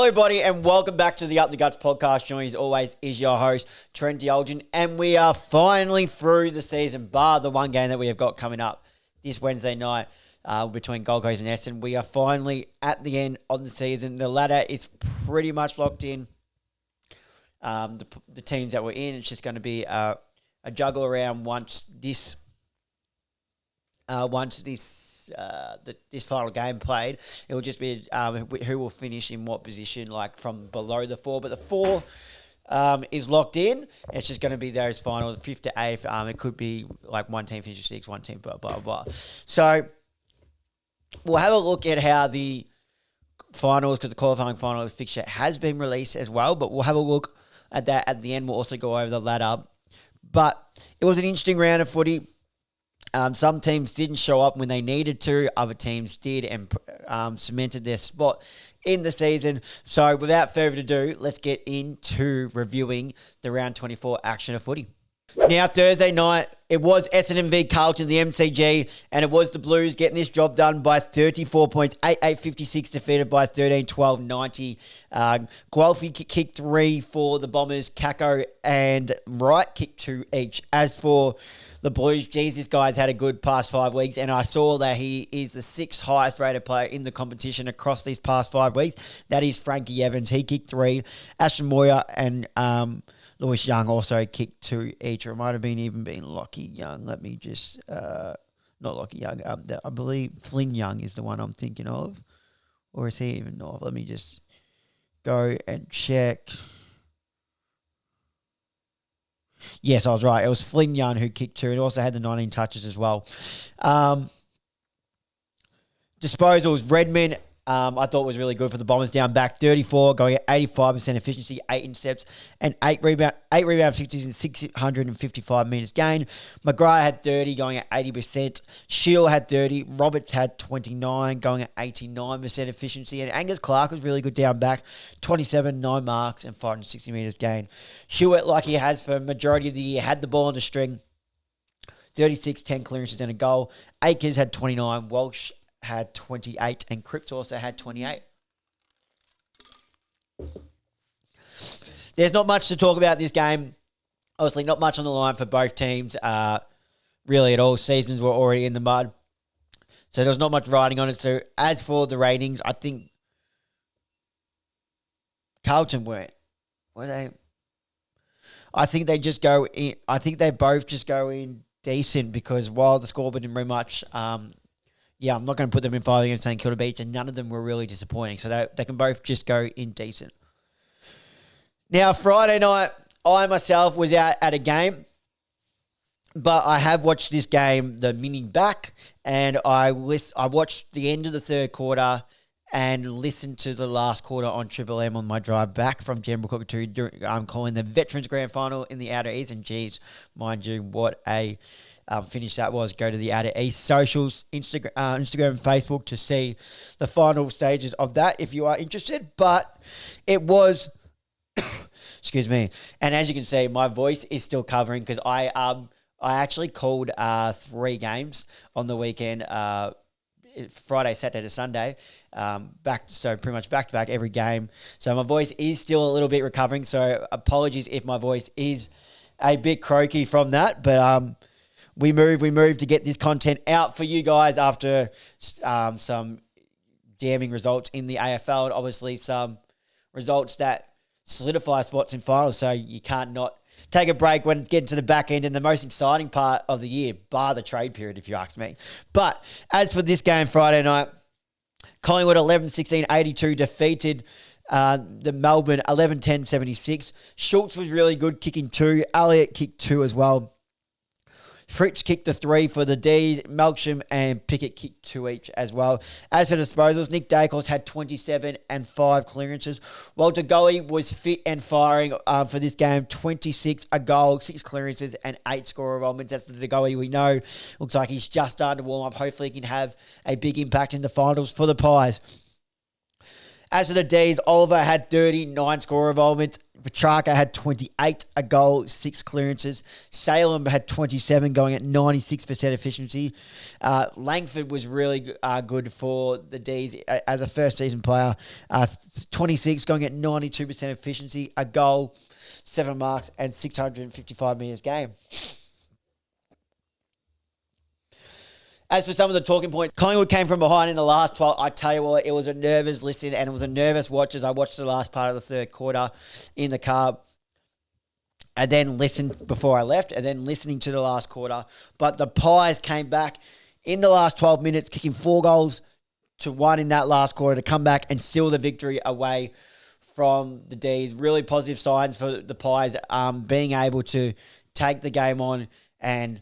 everybody, and welcome back to the Up the Guts podcast. Joining as always is your host, Trent Elgin, and we are finally through the season, bar the one game that we have got coming up this Wednesday night between Gold Coast and Essendon. We are finally at the end of the season. The ladder is pretty much locked in. The teams that we're in, it's just going to be a juggle around once this final game played. It will just be who will finish in what position, like from below the four. But the four is locked in. It's just going to be those finals, 5th to 8th. It could be like one team finishes 6th, one team blah, blah, blah. So we'll have a look at how the finals, because the qualifying finals fixture has been released as well. But we'll have a look at that at the end. We'll also go over the ladder. But it was an interesting round of footy. Some teams didn't show up when they needed to. Other teams did and cemented their spot in the season. So without further ado, let's get into reviewing the round 24 action of footy. Now, Thursday night, it was Essendon v Carlton, the MCG, and it was the Blues getting this job done by 34 points, 88-56, defeated by 13-12-90. Guelphy kicked 3 for the Bombers. Kako and Wright kicked 2 each. As for the Blues, geez, this guy's had a good past 5 weeks, and I saw that he is the 6th highest rated player in the competition across these past 5 weeks. That is Frankie Evans. He kicked 3. Ashton Moyer and Lewis Young also kicked 2 each, or it might have even been Lockie Young. Let me just, not Lockie Young. I believe Flynn Young is the one I'm thinking of. Or is he even not? Let me just go and check. Yes, I was right. It was Flynn Young who kicked 2 and also had the 19 touches as well. Disposals, Redmond, I thought was really good for the Bombers, down back 34, going at 85% efficiency, 8 intercepts, and 8 rebound 50s and 655 metres gained. McGrath had 30, going at 80%. Shield had 30. Roberts had 29, going at 89% efficiency. And Angus Clark was really good down back, 27, 9 marks, and 560 metres gained. Hewitt, like he has for majority of the year, had the ball on the string, 36, 10 clearances and a goal. Akers had 29. Walsh had 28, and Cripps also had 28. There's not much to talk about this game. Obviously, not much on the line for both teams, really at all. Seasons were already in the mud, so there's not much riding on it. So as for the ratings, I think Carlton were they? I think they just go in. I think they both just go in decent, because while the score didn't bring much, yeah, I'm not going to put them in 5 against St Kilda Beach, and none of them were really disappointing. So they can both just go in decent. Now, Friday night, I myself was out at a game, but I have watched this game, the mini back, and I watched the end of the third quarter and listened to the last quarter on Triple M on my drive back from General Cook to calling the Veterans Grand Final in the Outer East. And geez, mind you, what a finish that was. Go to the Outer East socials, Instagram and Facebook to see the final stages of that if you are interested. But it was, excuse me, and as you can see, my voice is still covering because I actually called 3 games on the weekend, Friday, Saturday to Sunday, so pretty much back to back every game. So my voice is still a little bit recovering. So apologies if my voice is a bit croaky from that, but we move to get this content out for you guys after some damning results in the AFL, and obviously some results that solidify spots in finals. So you can't not take a break when it's getting to the back end and the most exciting part of the year, bar the trade period, if you ask me. But as for this game Friday night, Collingwood 11-16-82 defeated the Melbourne 11-10-76. Schultz was really good, kicking 2. Elliott kicked 2 as well. Fritz kicked the 3 for the D's. Melksham and Pickett kicked 2 each as well. As for disposals, Nick Dacos had 27 and 5 clearances, while DeGoey was fit and firing for this game. 26, a goal, 6 clearances, and 8 score involvements. That's the DeGoey we know. Looks like he's just starting to warm up. Hopefully he can have a big impact in the finals for the Pies. As for the D's, Oliver had 39 score involvements. Petrarca had 28, a goal, 6 clearances. Salem had 27, going at 96% efficiency. Langford was really good for the D's as a first-season player. 26, going at 92% efficiency, a goal, 7 marks, and 655 metres game. As for some of the talking points, Collingwood came from behind in the last 12. I tell you what, it was a nervous listen and it was a nervous watch as I watched the last part of the third quarter in the car. And then listened before I left and then listening to the last quarter. But the Pies came back in the last 12 minutes, kicking 4 goals to 1 in that last quarter to come back and seal the victory away from the D's. Really positive signs for the Pies being able to take the game on and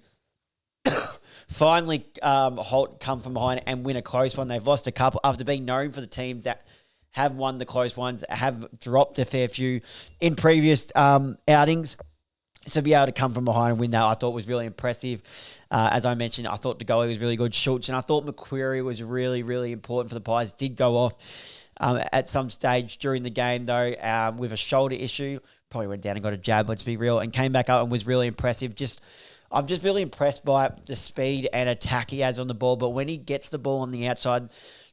finally come from behind and win a close one. They've lost a couple after being known for the teams that have won the close ones, have dropped a fair few in previous outings. So be able to come from behind and win that, I thought was really impressive. As I mentioned, I thought the goalie was really good. Schultz, and I thought McQuarrie was really, really important for the Pies. Did go off at some stage during the game, though, with a shoulder issue. Probably went down and got a jab, let's be real, and came back up and was really impressive. I'm just really impressed by the speed and attack he has on the ball. But when he gets the ball on the outside,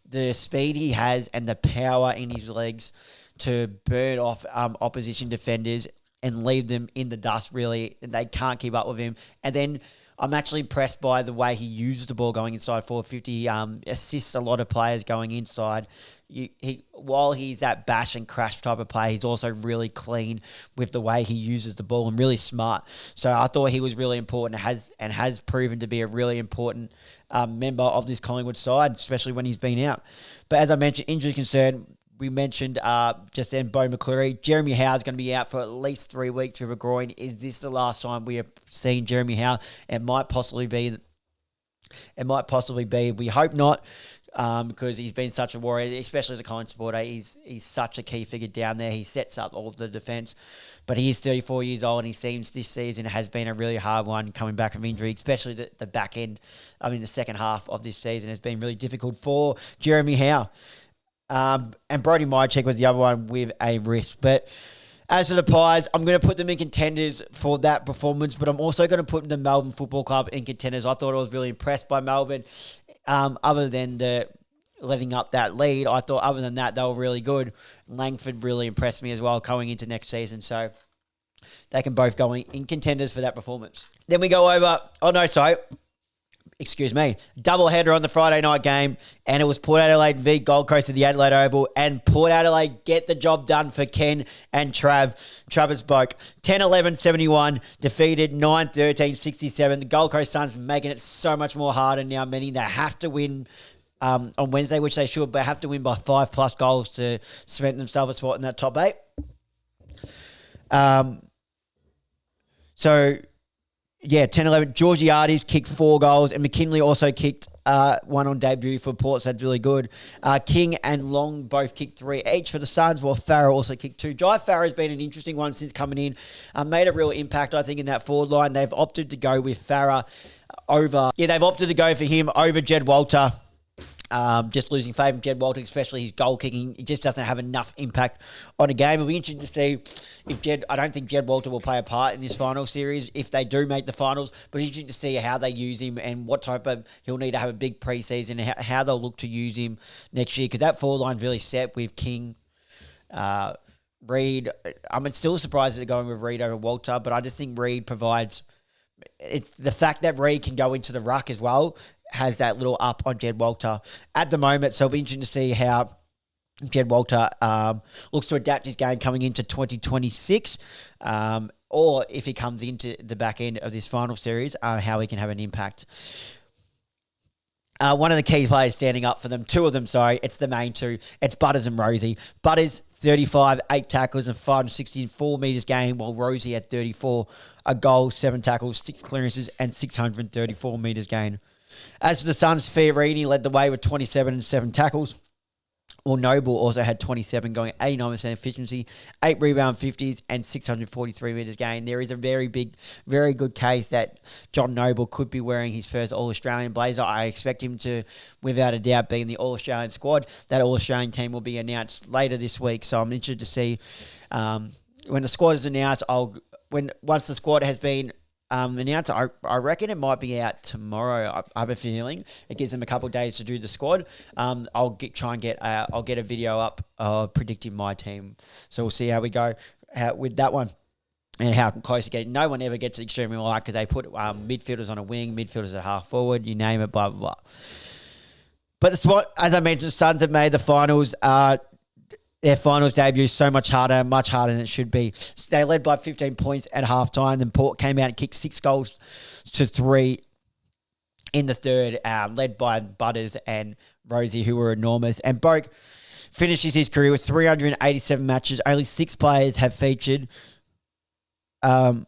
the speed he has and the power in his legs to burn off opposition defenders and leave them in the dust, really. And they can't keep up with him. And then I'm actually impressed by the way he uses the ball going inside 450. He assists a lot of players going inside. While he's that bash and crash type of player, he's also really clean with the way he uses the ball and really smart. So I thought he was really important and has proven to be a really important member of this Collingwood side, especially when he's been out. But as I mentioned, injury concern, we mentioned just then Bo McCleary. Jeremy Howe is going to be out for at least 3 weeks with a groin. Is this the last time we have seen Jeremy Howe? It might possibly be. We hope not. Because he's been such a warrior, especially as a Collingwood supporter. He's such a key figure down there. He sets up all of the defence. But he is 34 years old, and he seems this season has been a really hard one coming back from injury, especially the back end. The second half of this season has been really difficult for Jeremy Howe. And Brody Mychek was the other one with a wrist. But as for the Pies, I'm going to put them in contenders for that performance, but I'm also going to put the Melbourne Football Club in contenders. I thought I was really impressed by Melbourne. Other than the letting up that lead, I thought other than that, they were really good. Langford really impressed me as well going into next season. So they can both go in contenders for that performance. Then we go over, double header on the Friday night game, and it was Port Adelaide v Gold Coast at the Adelaide Oval, and Port Adelaide get the job done for Ken and Travis Boak. 10-11-71, defeated 9-13-67. The Gold Coast Suns making it so much more harder now, meaning they have to win on Wednesday, which they should, but have to win by 5+ goals to cement themselves a spot in that top 8. So 10-11. Georgiades kicked 4 goals, and McKinley also kicked one on debut for Port, so that's really good. King and Long both kicked 3 each for the Suns, while Farah also kicked 2. Jai Farah has been an interesting one since coming in. Made a real impact, I think, in that forward line. They've opted to go with Farah they've opted to go for him over Jed Walter. Just losing favour of Jed Walter, especially his goal kicking. He just doesn't have enough impact on a game. It'll be interesting to see if I don't think Jed Walter will play a part in this final series if they do make the finals, but it's interesting to see how they use him and what type of, he'll need to have a big preseason and how they'll look to use him next year, because that forward line's really set with King, Reid. I'm still surprised that they're going with Reid over Walter, but I just think Reid provides, it's the fact that Reid can go into the ruck as well, has that little up on Jed Walter at the moment. So it'll be interesting to see how Jed Walter looks to adapt his game coming into 2026, or if he comes into the back end of this final series, how he can have an impact. One of the key players standing up for them, 2 of them, it's the main 2. It's Butters and Rosie. Butters, 35, 8 tackles and 564 metres gained, while Rosie had 34, a goal, 7 tackles, 6 clearances and 634 metres gained. As for the Suns, Fiorini led the way with 27 and 7 tackles. Well, Noble also had 27, going 89% efficiency, 8 rebound 50s, and 643 metres gained. There is a very good case that John Noble could be wearing his first All-Australian blazer. I expect him to, without a doubt, be in the All-Australian squad. That All-Australian team will be announced later this week, so I'm interested to see when the squad is announced. Once the squad has been announced, I reckon it might be out tomorrow. I have a feeling it gives them a couple of days to do the squad. I'll get a video up predicting my team. So we'll see how we go with that one and how close to getting. No one ever gets extremely light because they put midfielders on a wing, midfielders at half forward, you name it, blah blah blah. But the spot, as I mentioned, the Suns have made the finals. Their finals debut much harder than it should be. They led by 15 points at halftime. Then Port came out and kicked 6 goals to 3 in the third, led by Butters and Rosie, who were enormous. And Boak finishes his career with 387 matches. Only 6 players have featured. Only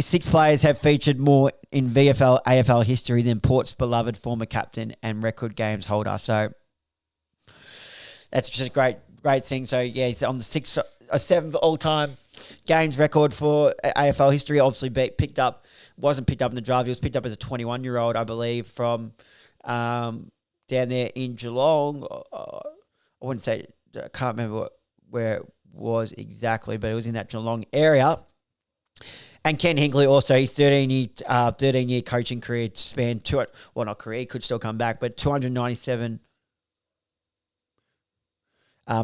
6 players have featured more in VFL AFL history than Port's beloved former captain and record games holder. So that's just a great thing. So, yeah, he's on the 7th all-time games record for AFL history. Obviously, wasn't picked up in the draft. He was picked up as a 21-year-old, I believe, from down there in Geelong. I wouldn't say, I can't remember where it was exactly, but it was in that Geelong area. And Ken Hinkley also, his 13-year coaching career spanned not career, he could still come back, but 297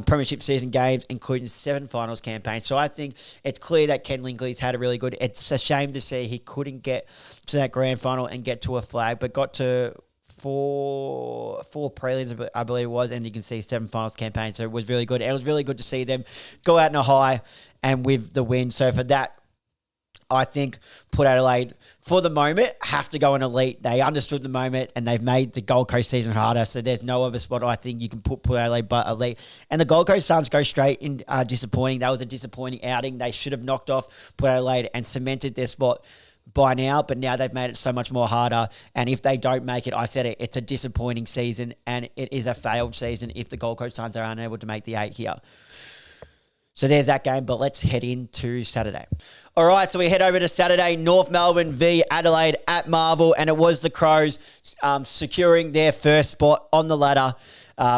premiership season games, including 7 finals campaigns. So I think it's clear that Ken Hinkley's had a really good. It's a shame to see he couldn't get to that grand final and get to a flag, but got to four prelims, I believe it was, and you can see 7 finals campaigns. So it was really good. And it was really good to see them go out in a high and with the win. So for that, I think Port Adelaide, for the moment, have to go an elite. They understood the moment and they've made the Gold Coast season harder. So there's no other spot I think you can put Port Adelaide but elite. And the Gold Coast Suns go straight in disappointing. That was a disappointing outing. They should have knocked off Port Adelaide and cemented their spot by now, but now they've made it so much more harder. And if they don't make it, I said it's a disappointing season and it is a failed season if the Gold Coast Suns are unable to make the 8 here. So there's that game, but let's head into Saturday. All right, so we head over to Saturday, North Melbourne v Adelaide at Marvel, and it was the Crows securing their first spot on the ladder,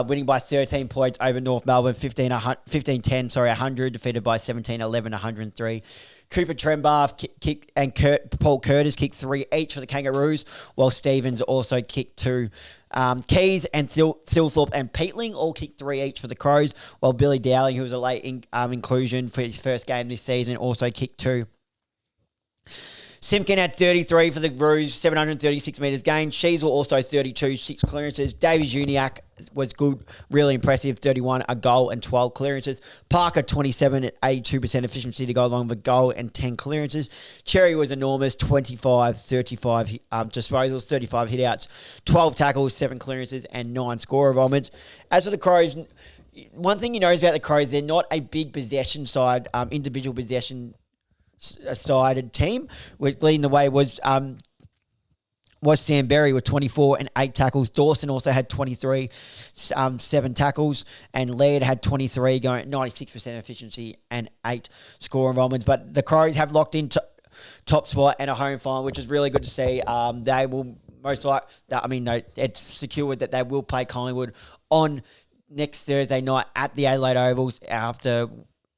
winning by 13 points over North Melbourne, 15-10, 100, defeated by 17-11, 103. Cooper Trembath kicked and Paul Curtis kicked 3 each for the Kangaroos, while Stevens also kicked 2. Keys and Thilthorpe and Peatling all kicked 3 each for the Crows, while Billy Dowling, who was a late inclusion for his first game this season, also kicked 2. Simpkin had 33 for the Roos, 736 metres gained. Sheasel also 32, 6 clearances. Davies Uniacke was good, really impressive, 31, a goal and 12 clearances. Parker, 27 at 82% efficiency to go along with a goal and 10 clearances. Cherry was enormous, 25, 35 disposals, 35 hitouts, 12 tackles, 7 clearances, and 9 score involvements. As for the Crows, one thing you notice about the Crows, they're not a big possession side, individual possession sided team. Leading the way was Sam Berry with 24 and 8 tackles. Dawson also had 23, 7 tackles, and Laird had 23, going at 96% efficiency and 8 score involvements. But the Crows have locked in top spot and a home final, which is really good to see. They will most likely, it's secured that they will play Collingwood on next Thursday night at the Adelaide Ovals after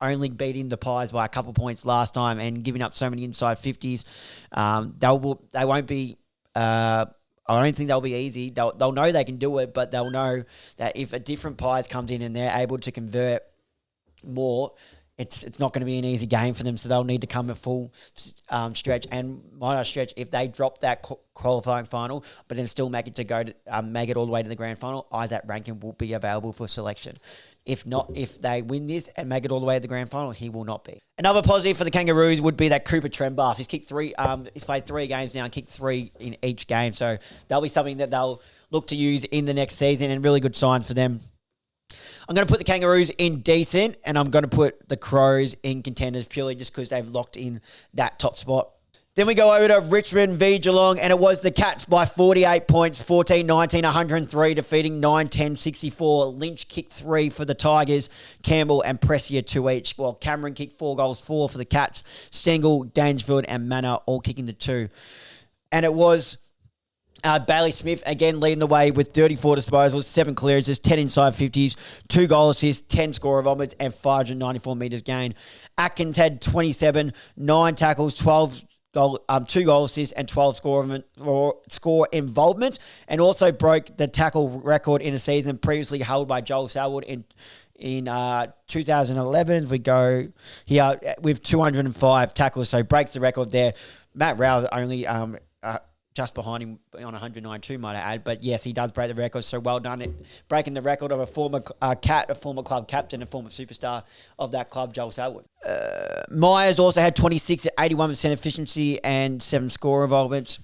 only beating the Pies by a couple points last time and giving up so many inside 50s. They won't be. I don't think they'll be easy. They'll know they can do it, but they'll know that if a different Pies comes in and they're able to convert more, it's not going to be an easy game for them. So they'll need to come a full stretch. And might I stretch, if they drop that qualifying final, but then still make it all the way to the grand final, Isaac Rankin will be available for selection. If not, if they win this and make it all the way to the grand final, he will not be. Another positive for the Kangaroos would be that Cooper Trembath. He's kicked 3. He's played 3 games now and kicked 3 in each game. So that'll be something that they'll look to use in the next season, and really good sign for them. I'm going to put the Kangaroos in decent, and I'm going to put the Crows in contenders purely just because they've locked in that top spot. Then we go over to Richmond v Geelong, and it was the Cats by 48 points, 14-19, 103, defeating 9-10, 64. Lynch kicked 3 for the Tigers, Campbell and Pressia 2 each, while Cameron kicked 4 goals, 4 for the Cats. Stengel, Dansfield and Manor all kicking the 2. And it was Bailey Smith, again, leading the way with 34 disposals, 7 clearances, 10 inside 50s, 2 goal assists, 10 score of omits, and 594 metres gained. Atkins had 27, 9 tackles, 2 goal assists, and 12 score involvements, and also broke the tackle record in a season previously held by Joel Selwood in 2011. We go here with 205 tackles, so breaks the record there. Matt Rowell only just behind him on 192, might I add. But yes, he does break the record, so well done at breaking the record of a former a former club captain, a former superstar of that club, Joel Selwood. Myers also had 26 at 81% efficiency and 7 score involvements.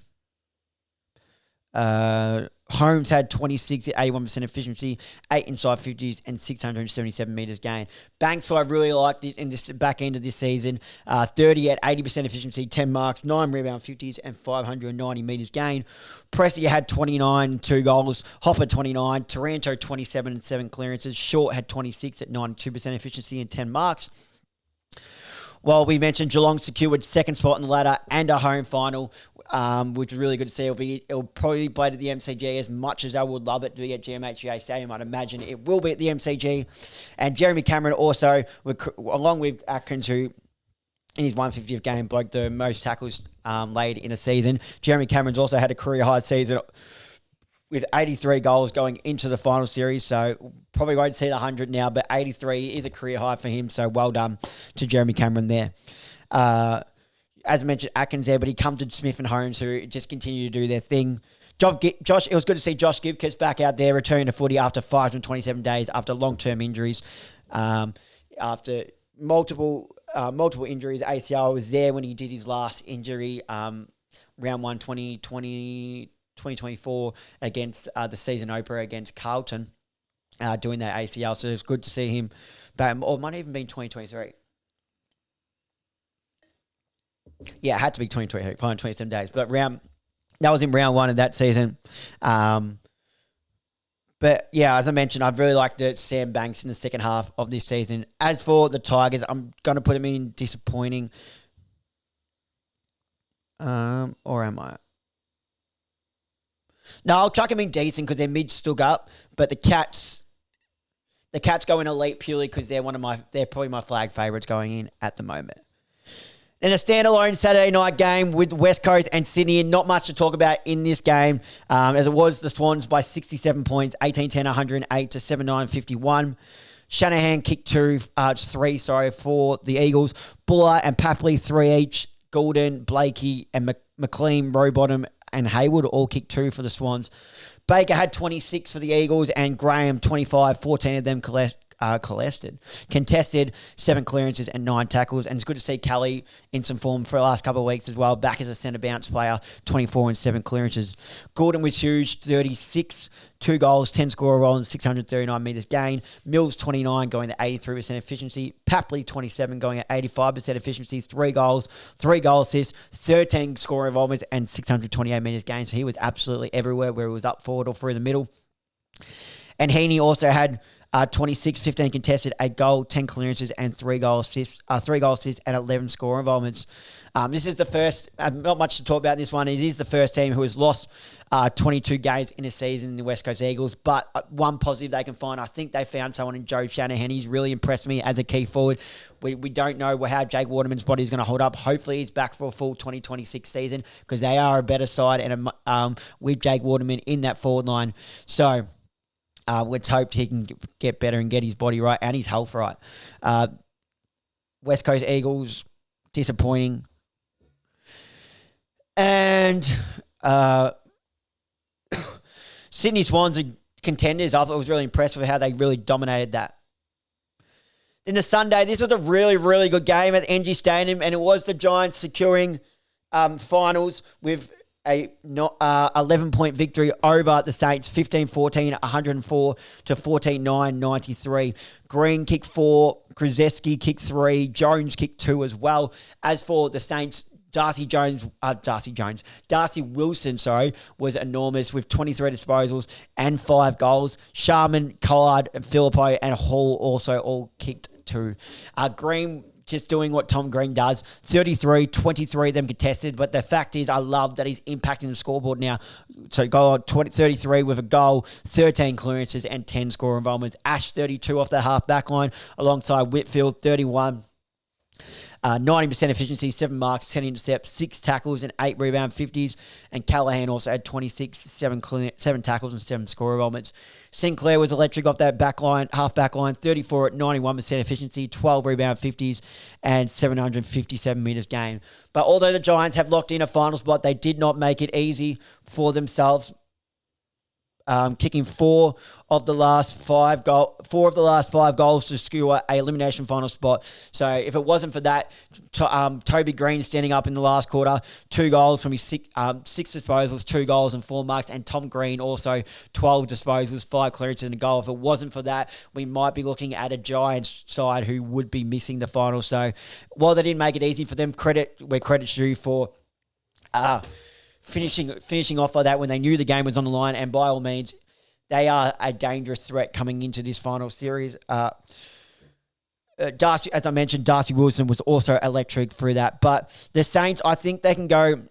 Holmes had 26 at 81% efficiency, 8 inside 50s, and 677 metres gained. Banks, who I really liked in this back end of this season, 30 at 80% efficiency, 10 marks, 9 rebound 50s, and 590 metres gained. Pressia had 29, 2 goals. Hopper 29, Taranto 27 and 7 clearances. Short had 26 at 92% efficiency and 10 marks. Well, we mentioned Geelong secured second spot in the ladder and a home final, which is really good to see. It'll probably be played at the MCG as much as I would love it to be at GMHBA Stadium. I'd imagine it will be at the MCG. And Jeremy Cameron also, along with Atkins, who in his 150th game broke the most tackles laid in a season. Jeremy Cameron's also had a career high season with 83 goals going into the final series, so probably won't see the 100 now, but 83 is a career high for him, so well done to Jeremy Cameron there. As I mentioned, Atkins there, but he comes to Smith and Holmes, who just continue to do their thing. Josh, it was good to see Josh Gibcus back out there, returning to footy after 527 days after long-term injuries. After multiple injuries, ACL was there when he did his last injury, round 1 2024 against the season opener against Carlton, doing that ACL. So it's good to see him back, or it might even be 2023. Yeah, it had to be 2023, 527 days. But that was in round 1 of that season. But yeah, as I mentioned, I've really liked Sam Banks in the second half of this season. As for the Tigers, I'm going to put them in disappointing. Or am I? No, I'll chuck them in decent because their mid stood up, but the Cats go in elite purely because they're probably my flag favourites going in at the moment. Then a standalone Saturday night game with West Coast and Sydney, and not much to talk about in this game, as it was the Swans by 67 points, 18-10, 108 to 7-9, 51. Shanahan kicked 3 for the Eagles. Buller and Papley 3 each. Goulden, Blakey and McLean, Rowbottom and Hayward all kicked 2 for the Swans. Baker had 26 for the Eagles and Graham 25, 14 of them contested, 7 clearances and 9 tackles. And it's good to see Kelly in some form for the last couple of weeks as well, back as a centre bounce player, 24 and 7 clearances. Gordon was huge, 36, 2 goals, 10 score roll and 639 metres gained. Mills 29 going to 83% efficiency. Papley 27 going at 85% efficiency. 3 goals, 3 goal assists, 13 score involvements and 628 metres gained. So he was absolutely everywhere where he was up forward or through the middle. And Heaney also had 26, 15 contested, 8 goal, 10 clearances, and 3 goal assists, and 11 score involvements. This is the first, not much to talk about in this one. It is the first team who has lost 22 games in a season in the West Coast Eagles. But one positive they can find, I think they found someone in Joe Shanahan. He's really impressed me as a key forward. We don't know how Jake Waterman's body is going to hold up. Hopefully he's back for a full 2026 season because they are a better side and with Jake Waterman in that forward line. So let's hope he can get better and get his body right and his health right. West Coast Eagles, disappointing. And Sydney Swans are contenders. I thought I was really impressed with how they really dominated that. Then the Sunday, this was a really, really good game at NG Stadium, and it was the Giants securing finals with a 11-point victory over the Saints, 15-14, 104 to 14-9, 93. Green kicked 4, Krzyzewski kicked 3, Jones kicked 2 as well. As for the Saints, Darcy Wilson, was enormous with 23 disposals and 5 goals. Sharman, Collard, and Philippo and Hall also all kicked 2. Green just doing what Tom Green does. 33, 23 of them contested. But the fact is, I love that he's impacting the scoreboard now. So goal on 33 with a goal, 13 clearances and 10 score involvements. Ash 32 off the half back line alongside Whitfield 31. 90% efficiency, 7 marks, 10 intercepts, 6 tackles, and 8 rebound 50s. And Callahan also had 26, 7 tackles, and 7 score involvements. Sinclair was electric off that back line, half back line, 34 at 91% efficiency, 12 rebound 50s, and 757 metres gained. But although the Giants have locked in a final spot, they did not make it easy for themselves. Kicking 4 of the last 5 goals to secure a elimination final spot. So if it wasn't for that, Toby Green standing up in the last quarter, 2 goals from his 6 disposals, 2 goals and 4 marks, and Tom Green also 12 disposals, 5 clearances and a goal. If it wasn't for that, we might be looking at a Giants side who would be missing the final. So while they didn't make it easy for them, credit's due for finishing off like that when they knew the game was on the line, and by all means, they are a dangerous threat coming into this final series. Darcy, as I mentioned, Darcy Wilson was also electric through that. But the Saints, I think they can go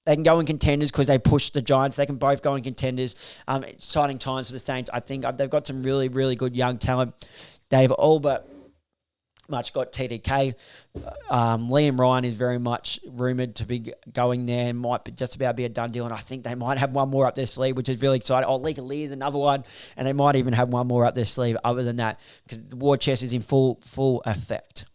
in contenders because they pushed the Giants. They can both go in contenders. Exciting times for the Saints. I think they've got some really, really good young talent. They've all but much got TDK. Liam Ryan is very much rumoured to be going there and might be just about be a done deal. And I think they might have one more up their sleeve, which is really exciting. Leka Lee is another one. And they might even have one more up their sleeve other than that because the war chest is in full effect.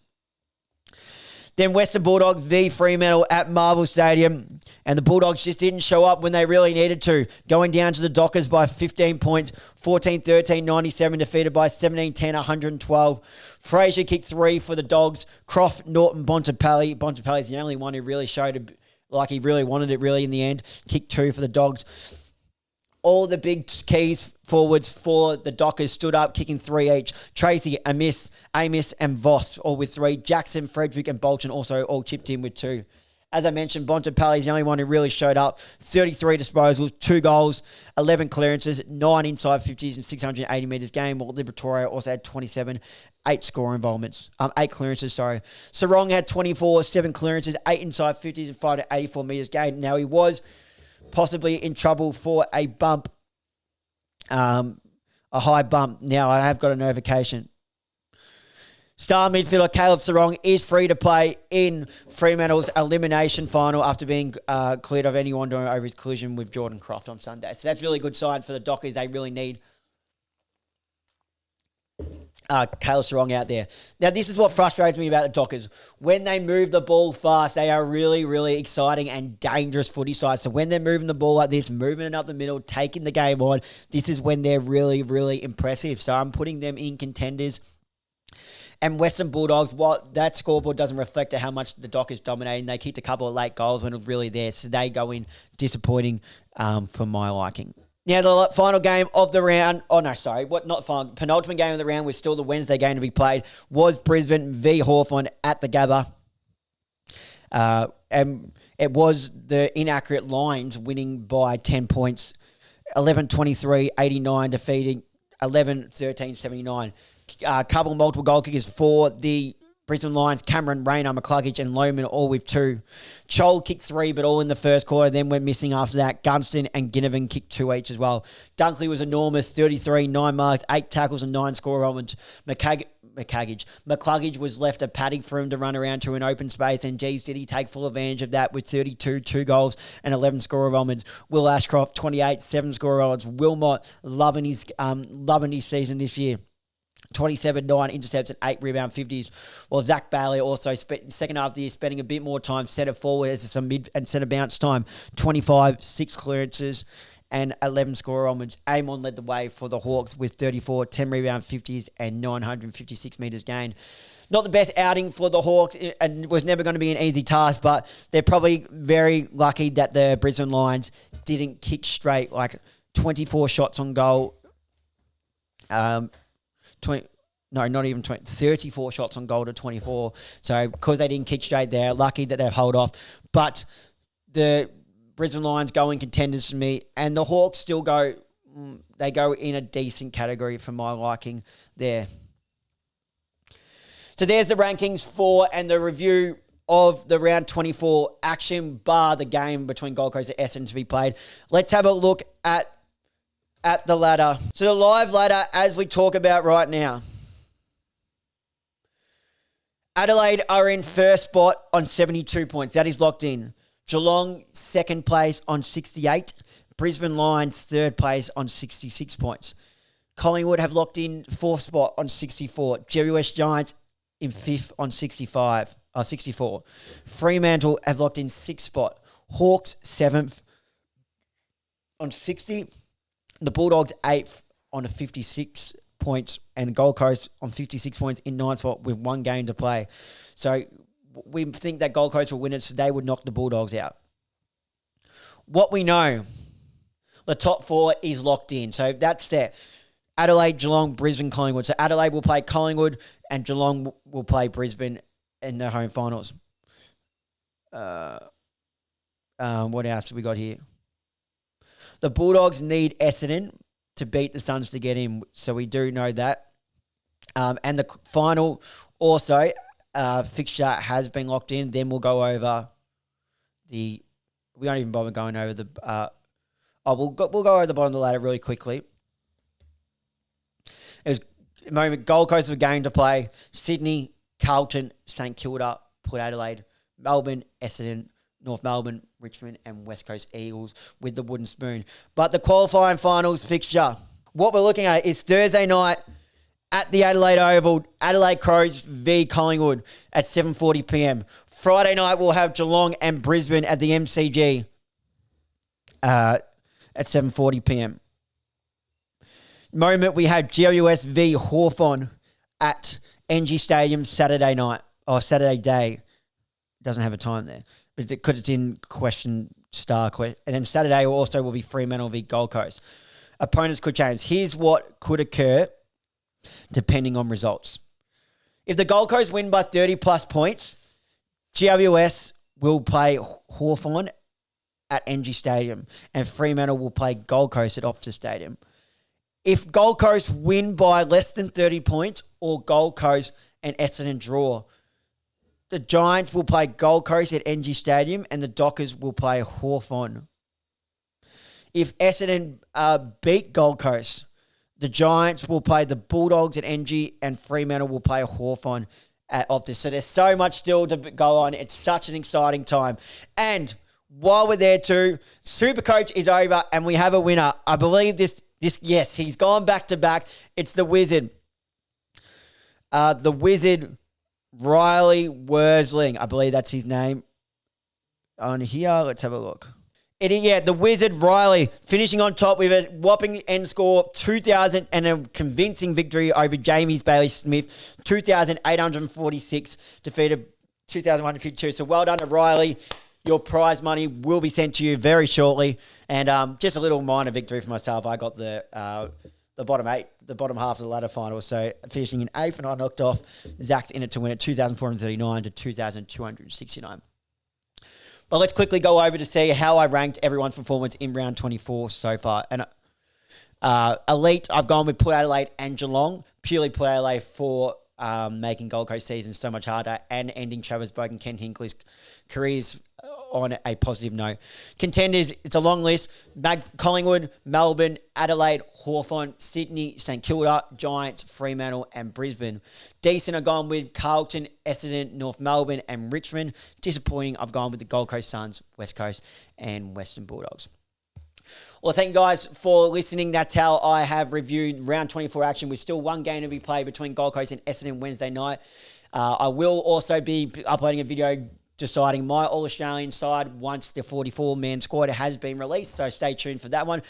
Then Western Bulldogs v Fremantle at Marvel Stadium. And the Bulldogs just didn't show up when they really needed to. Going down to the Dockers by 15 points. 14-13, 97, defeated by 17-10, 112. Fraser kicked 3 for the Dogs. Croft, Norton, Bontempelli. Bontempelli's the only one who really showed like he really wanted it really in the end. Kicked 2 for the Dogs. All the big keys forwards for the Dockers stood up, kicking 3 each. Tracy, Amos, and Voss all with 3. Jackson, Frederick, and Bolton also all chipped in with 2. As I mentioned, Bontempelli is the only one who really showed up. 33 disposals, 2 goals, 11 clearances, 9 inside 50s and 680 metres game, while Liberatorio also had 27, 8 score involvements. 8 clearances, sorry. Sarong had 24, 7 clearances, 8 inside 50s and 5 to 84 metres gained. Now, he was possibly in trouble for a bump, a high bump. Now, I have got a notification. Star midfielder Caleb Sarong is free to play in Fremantle's elimination final after being cleared of any wrongdoing over his collision with Jordan Croft on Sunday. So that's really good sign for the Dockers. They really need Caleb Sarong out there. Now, this is what frustrates me about the Dockers. When they move the ball fast, they are really, really exciting and dangerous footy sides. So when they're moving the ball like this, moving it up the middle, taking the game on, this is when they're really, really impressive. So I'm putting them in contenders. And Western Bulldogs, while that scoreboard doesn't reflect how much the Dockers dominating, they kicked a couple of late goals when it was really there. So they go in disappointing for my liking. Now, the final game of the round, penultimate game of the round was still the Wednesday game to be played, was Brisbane v Hawthorn at the Gabba. And it was the inaccurate Lions winning by 10 points, 11-23, 89, defeating 11-13, 79. Couple multiple goal kickers for the Brisbane Lions, Cameron, Rayner, McCluggage, and Lohman all with 2. Chol kicked 3, but all in the first quarter, then went missing after that. Gunston and Ginnivan kicked 2 each as well. Dunkley was enormous, 33, 9 marks, 8 tackles, and 9 score elements. McCluggage was left a paddock for him to run around to an open space, and geez, did he take full advantage of that with 32, 2 goals, and 11 score elements. Will Ashcroft, 28, 7 score elements. Wilmot, loving his season this year. 27, 9 intercepts and 8 rebound 50s. Well, Zach Bailey also spent second half of the year spending a bit more time centre forward as some mid and centre bounce time. 25, 6 clearances and 11 score onwards. Amon led the way for the Hawks with 34, 10 rebound 50s and 956 metres gained. Not the best outing for the Hawks, and was never going to be an easy task, but they're probably very lucky that the Brisbane Lions didn't kick straight, like 24 shots on goal. No, not even 20, 34 shots on goal to 24. So because they didn't kick straight there, lucky that they've held off. But the Brisbane Lions go in contenders for me, and the Hawks still go, they go in a decent category for my liking there. So there's the rankings for and the review of the round 24 action, bar the game between Gold Coast and Essendon to be played. Let's have a look at the ladder. So the live ladder, as we talk about right now. Adelaide are in first spot on 72 points. That is locked in. Geelong, second place on 68. Brisbane Lions, third place on 66 points. Collingwood have locked in fourth spot on 64. GWS Giants in fifth on 64. Fremantle have locked in sixth spot. Hawks, seventh on 60. The Bulldogs, eighth on 56 points, and Gold Coast on 56 points in ninth spot with one game to play. So we think that Gold Coast will win it, so they would knock the Bulldogs out. What we know, the top four is locked in. So that's there. Adelaide, Geelong, Brisbane, Collingwood. So Adelaide will play Collingwood and Geelong will play Brisbane in the home finals. What else have we got here? The Bulldogs need Essendon to beat the Suns to get in, so we do know that. And the final also fixture has been locked in. Then we'll go over the. We won't even bother going over the. We'll go over the bottom of the ladder really quickly. It was a moment. Gold Coast were going to play Sydney, Carlton, St Kilda, Port Adelaide, Melbourne, Essendon, North Melbourne, Richmond, and West Coast Eagles with the wooden spoon. But the qualifying finals fixture, what we're looking at is Thursday night at the Adelaide Oval, Adelaide Crows v Collingwood at 7:40 p.m. Friday night, we'll have Geelong and Brisbane at the MCG at 7:40 p.m. Moment, we have GWS v Hawthorn at NG Stadium Saturday night, or Saturday day. Doesn't have a time there, but because it's in question star. And then Saturday also will be Fremantle v Gold Coast. Opponents could change. Here's what could occur depending on results. If the Gold Coast win by 30 plus points, GWS will play Hawthorn at NG Stadium and Fremantle will play Gold Coast at Optus Stadium. If Gold Coast win by less than 30 points or Gold Coast and Essendon draw, the Giants will play Gold Coast at NG Stadium and the Dockers will play Hawthorn. If Essendon beat Gold Coast, the Giants will play the Bulldogs at NG and Fremantle will play Hawthorn at Optus. So there's so much still to go on. It's such an exciting time. And while we're there too, Supercoach is over and we have a winner. I believe yes, he's gone back to back. It's the Wizard. The Wizard, Riley Worsling. I believe that's his name. On here, let's have a look. The Wizard Riley finishing on top with a whopping end score 2,000 and a convincing victory over James Bailey Smith. 2,846 defeated 2,152. So well done to Riley. Your prize money will be sent to you very shortly. And just a little minor victory for myself. I got the bottom eight, the bottom half of the ladder final. So finishing in eighth, and I knocked off Zach's in it to win it 2,439 to 2,269. But let's quickly go over to see how I ranked everyone's performance in round 24 so far. And Elite, I've gone with Port Adelaide and Geelong, purely Port Adelaide for making Gold Coast season so much harder and ending Travis Boak and Ken Hinkley's careers on a positive note. Contenders, it's a long list. Collingwood, Melbourne, Adelaide, Hawthorn, Sydney, St Kilda, Giants, Fremantle and Brisbane. Decent, I've gone with Carlton, Essendon, North Melbourne and Richmond. Disappointing, I've gone with the Gold Coast Suns, West Coast and Western Bulldogs. Well, thank you guys for listening. That's how I have reviewed round 24 action with still one game to be played between Gold Coast and Essendon Wednesday night. I will also be uploading a video deciding my All-Australian side once the 44-man squad has been released, so stay tuned for that one.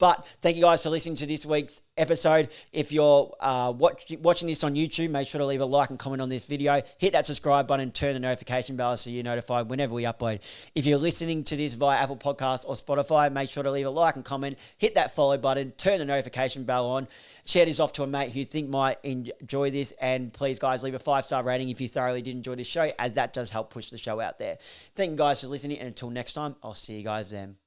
But thank you guys for listening to this week's episode. If you're watching this on YouTube, make sure to leave a like and comment on this video. Hit that subscribe button, turn the notification bell so you're notified whenever we upload. If you're listening to this via Apple Podcasts or Spotify, make sure to leave a like and comment. Hit that follow button, turn the notification bell on. Share this off to a mate who you think might enjoy this. And please, guys, leave a 5-star rating if you thoroughly did enjoy this show, as that does help push the show out there. Thank you guys for listening, and until next time, I'll see you guys then.